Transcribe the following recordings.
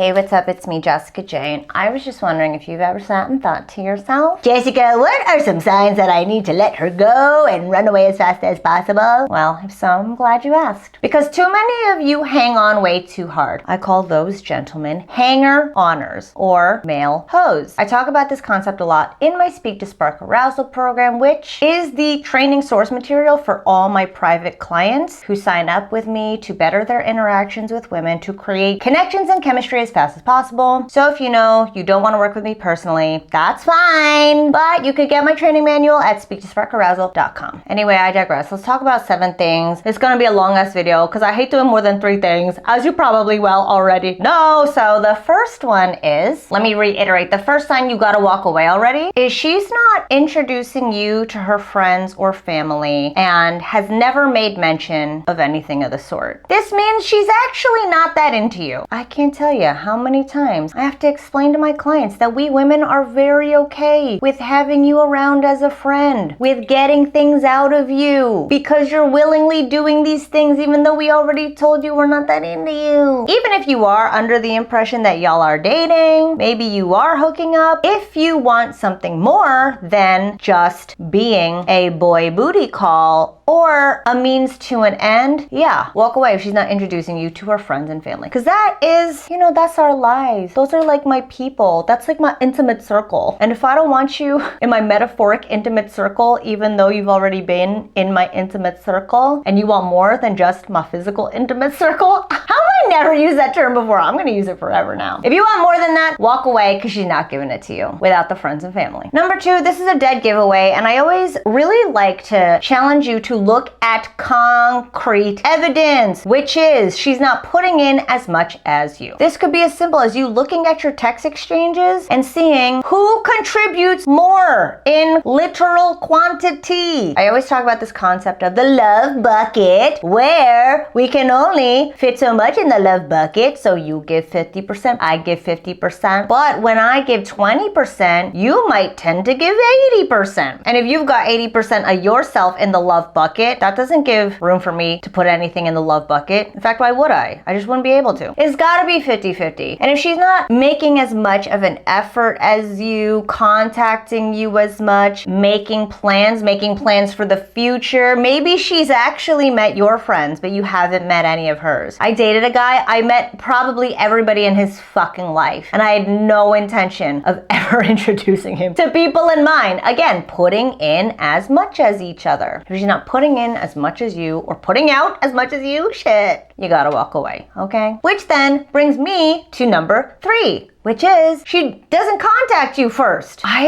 Hey, what's up? It's me, Jessica Jane. I was just wondering if you've ever sat and thought to yourself, Jessica, what are some signs that I need to let her go and run away as fast as possible? Well, if so, I'm glad you asked. Because too many of you hang on way too hard. I call those gentlemen hanger-oners or male hoes. I talk about this concept a lot in my Speak to Spark Arousal program, which is the training source material for all my private clients who sign up with me to better their interactions with women, to create connections and chemistry as fast as possible. So if you know you don't want to work with me personally, that's fine, but you could get my training manual at speaktosparkarousal.com. Anyway, I digress. Let's talk about 7 things. It's gonna be a long ass video because I hate doing more than 3 things, as you probably well already know. So the first one is, let me reiterate, the first sign you gotta walk away already is she's not introducing you to her friends or family and has never made mention of anything of the sort. This means she's actually not that into you. I can't tell you how many times I have to explain to my clients that we women are very okay with having you around as a friend, with getting things out of you, because you're willingly doing these things even though we already told you we're not that into you. Even if you are under the impression that y'all are dating, maybe you are hooking up, if you want something more than just being a boy booty call or a means to an end, yeah, walk away if she's not introducing you to her friends and family. Because that is, that's our lives. Those are like my people. That's like my intimate circle. And if I don't want you in my metaphoric intimate circle, even though you've already been in my intimate circle, and you want more than just my physical intimate circle, how have I never used that term before? I'm gonna use it forever now. If you want more than that, walk away because she's not giving it to you without the friends and family. Number 2, this is a dead giveaway, and I always really like to challenge you to look at concrete evidence, which is she's not putting in as much as you. This could be as simple as you looking at your text exchanges and seeing who contributes more in literal quantity. I always talk about this concept of the love bucket, where we can only fit so much in the love bucket, so you give 50%, I give 50%. But when I give 20%, you might tend to give 80%. And if you've got 80% of yourself in the love bucket, that doesn't give room for me to put anything in the love bucket. In fact, why would I? I just wouldn't be able to. It's gotta be 50-50. And if she's not making as much of an effort as you, contacting you as much, making plans for the future, maybe she's actually met your friends, but you haven't met any of hers. I dated a guy, I met probably everybody in his fucking life, and I had no intention of ever introducing him to people in mine. Again, putting in as much as each other. If she's not putting in as much as you or putting out as much as you, shit, you gotta walk away, okay? Which then brings me to number 3, which is she doesn't contact you first. I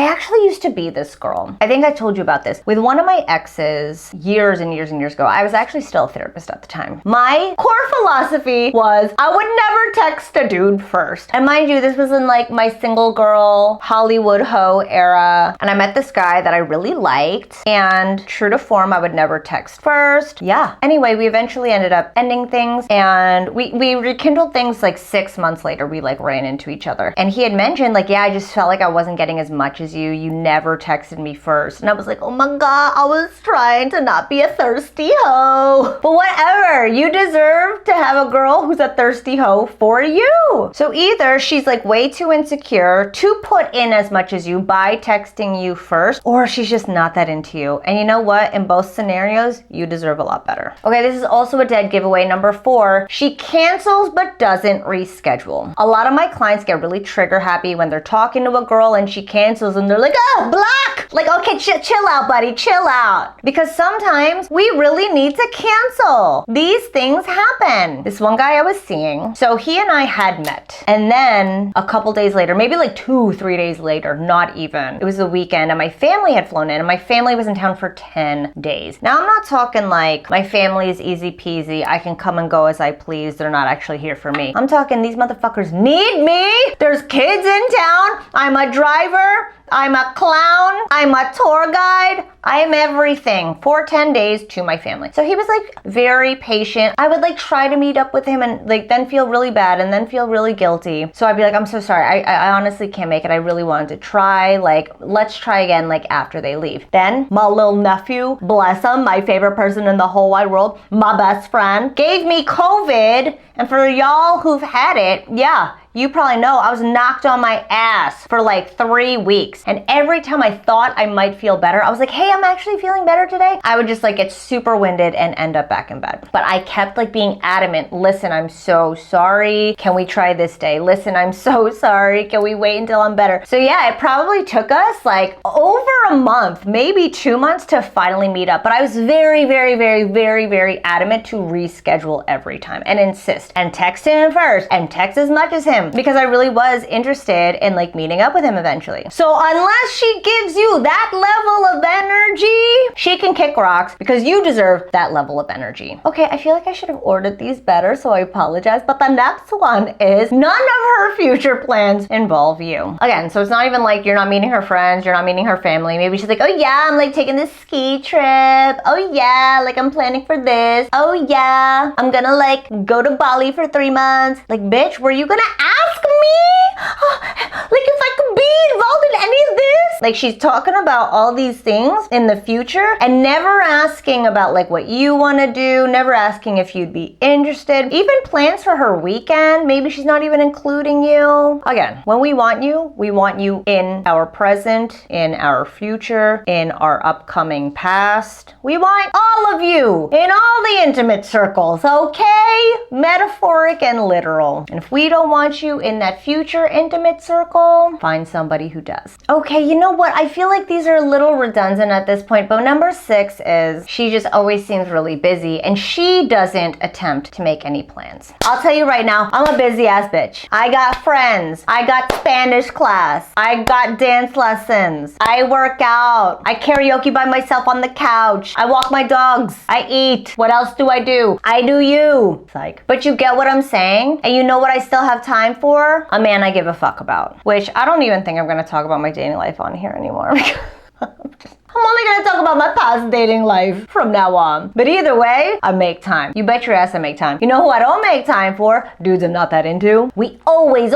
actually used to be this girl. I think I told you about this. With one of my exes years and years and years ago, I was actually still a therapist at the time. My core philosophy was I would never text a dude first. And mind you, this was in like my single girl Hollywood hoe era. And I met this guy that I really liked, and true to form, I would never text first. Yeah. Anyway, we eventually ended up ending things, and we rekindled things like 6 months later. We ran into each other, and he had mentioned yeah, I just felt like I wasn't getting as much as you. You never texted me first. And I was like, oh my god, I was trying to not be a thirsty hoe. But whatever, you deserve to have a girl who's a thirsty hoe for you. So either she's way too insecure to put in as much as you by texting you first, or she's just not that into you. And you know what? In both scenarios, you deserve a lot better. Okay, this is also a dead giveaway. Number 4, she cancels but doesn't reschedule. A lot of my clients get really trigger happy when they're talking to a girl and she cancels and they're like, oh, block! Okay, chill out, buddy, chill out. Because sometimes we really need to cancel. These things happen. This one guy I was seeing, so he and I had met. And then a couple days later, maybe 2-3 days later, not even, it was the weekend, and my family had flown in, and my family was in town for 10 days. Now, I'm not talking my family is easy peasy, I can come and go as I please, they're not actually here for me. I'm talking these motherfuckers need me. There's kids in town. I'm a driver. I'm a clown. I'm a tour guide. I am everything for 10 days to my family. So he was very patient. I would try to meet up with him and then feel really bad and then feel really guilty. So I'd be I'm so sorry. I honestly can't make it. I really wanted to try. Let's try again after they leave. Then my little nephew, bless him, my favorite person in the whole wide world, my best friend, gave me COVID And for y'all who've had it, yeah, you probably know I was knocked on my ass for like 3 weeks. And every time I thought I might feel better, I was like, hey, I'm actually feeling better today. I would just like get super winded and end up back in bed. But I kept like being adamant. Listen, I'm so sorry. Can we try this day? Listen, I'm so sorry. Can we wait until I'm better? So yeah, it probably took us like over a month, maybe 2 months to finally meet up. But I was very, very, very, very, very adamant to reschedule every time and insist and text him first and text as much as him, because I really was interested in like meeting up with him eventually. So unless she gives you that level of energy, she can kick rocks, because you deserve that level of energy. Okay, I feel like I should have ordered these better, so I apologize. But the next one is none of her future plans involve you. Again, so it's not even like you're not meeting her friends, you're not meeting her family. Maybe she's like, oh yeah, I'm like taking this ski trip. Oh yeah, like I'm planning for this. Oh yeah, I'm gonna like go to Bali for 3 months. Like, bitch, were you gonna ask me? Like if I could be involved in any of this? Like, she's talking about all these things in the future and never asking about like what you want to do, never asking if you'd be interested. Even plans for her weekend, maybe she's not even including you. Again, when we want you in our present, in our future, in our upcoming past. We want all of you in all the intimate circles, okay? Metaphoric and literal. And if we don't want you in that future intimate circle, find somebody who does. Okay, you know what? I feel like these are a little redundant at this point, but number 6 is she just always seems really busy and she doesn't attempt to make any plans. I'll tell you right now, I'm a busy ass bitch. I got friends. I got Spanish class. I got dance lessons. I work out. I karaoke by myself on the couch. I walk my dogs. I eat. What else do? I do you. Psych. But you get what I'm saying? And you know what I still have time for? A man I give a fuck about. Which I don't even think I'm gonna talk about my dating life on here anymore. I'm only gonna talk about my past dating life from now on. But either way, I make time. You bet your ass I make time. You know who I don't make time for? Dudes I'm not that into. We always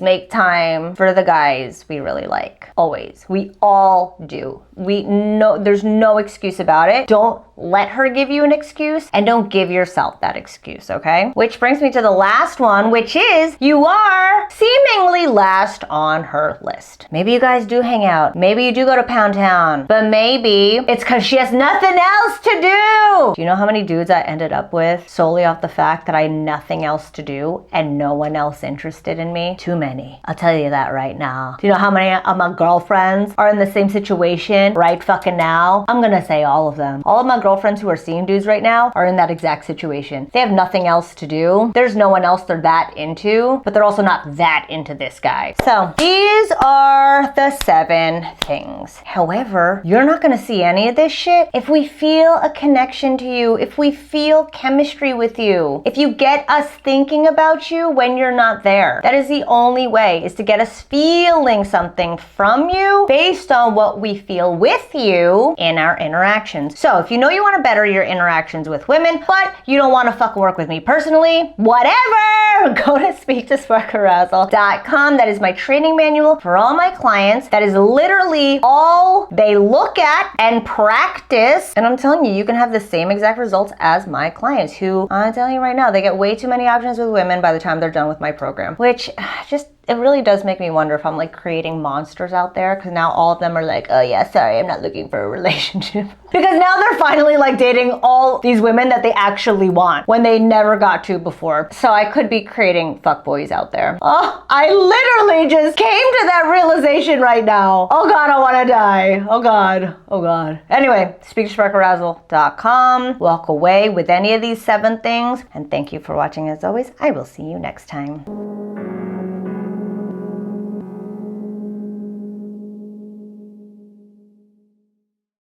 make time for the guys we really like. Always. We all do. There's no excuse about it. Don't let her give you an excuse, and don't give yourself that excuse, okay? Which brings me to the last one, which is you are seemingly last on her list. Maybe you guys do hang out. Maybe you do go to Pound Town, but maybe it's because she has nothing else to do. Do you know how many dudes I ended up with solely off the fact that I had nothing else to do and no one else interested in me? Too many. I'll tell you that right now. Do you know how many of my girlfriends are in the same situation right fucking now? I'm gonna say all of them. All of my girlfriends who are seeing dudes right now are in that exact situation. They have nothing else to do. There's no one else they're that into, but they're also not that into this guy. So these are the 7 things. However, you're not gonna see any of this shit if we feel a connection to you, if we feel chemistry with you, if you get us thinking about you when you're not there. That is the only way, is to get us feeling something from you based on what we feel with you in our interactions. So if you know you want to better your interactions with women, but you don't want to fucking work with me personally, whatever, go to speaktosparkarousal.com. That is my training manual for all my clients. That is literally all they look at and practice. And I'm telling you, you can have the same exact results as my clients, who I'm telling you right now, they get way too many options with women by the time they're done with my program, which it really does make me wonder if I'm like creating monsters out there, because now all of them are like, oh yeah, sorry, I'm not looking for a relationship. Because now they're finally like dating all these women that they actually want when they never got to before. So I could be creating fuckboys out there. Oh, I literally just came to that realization right now. Oh God, I wanna die. Oh God, oh God. Anyway, speaktosparkarousal.com. Walk away with any of these 7 things. And thank you for watching as always. I will see you next time.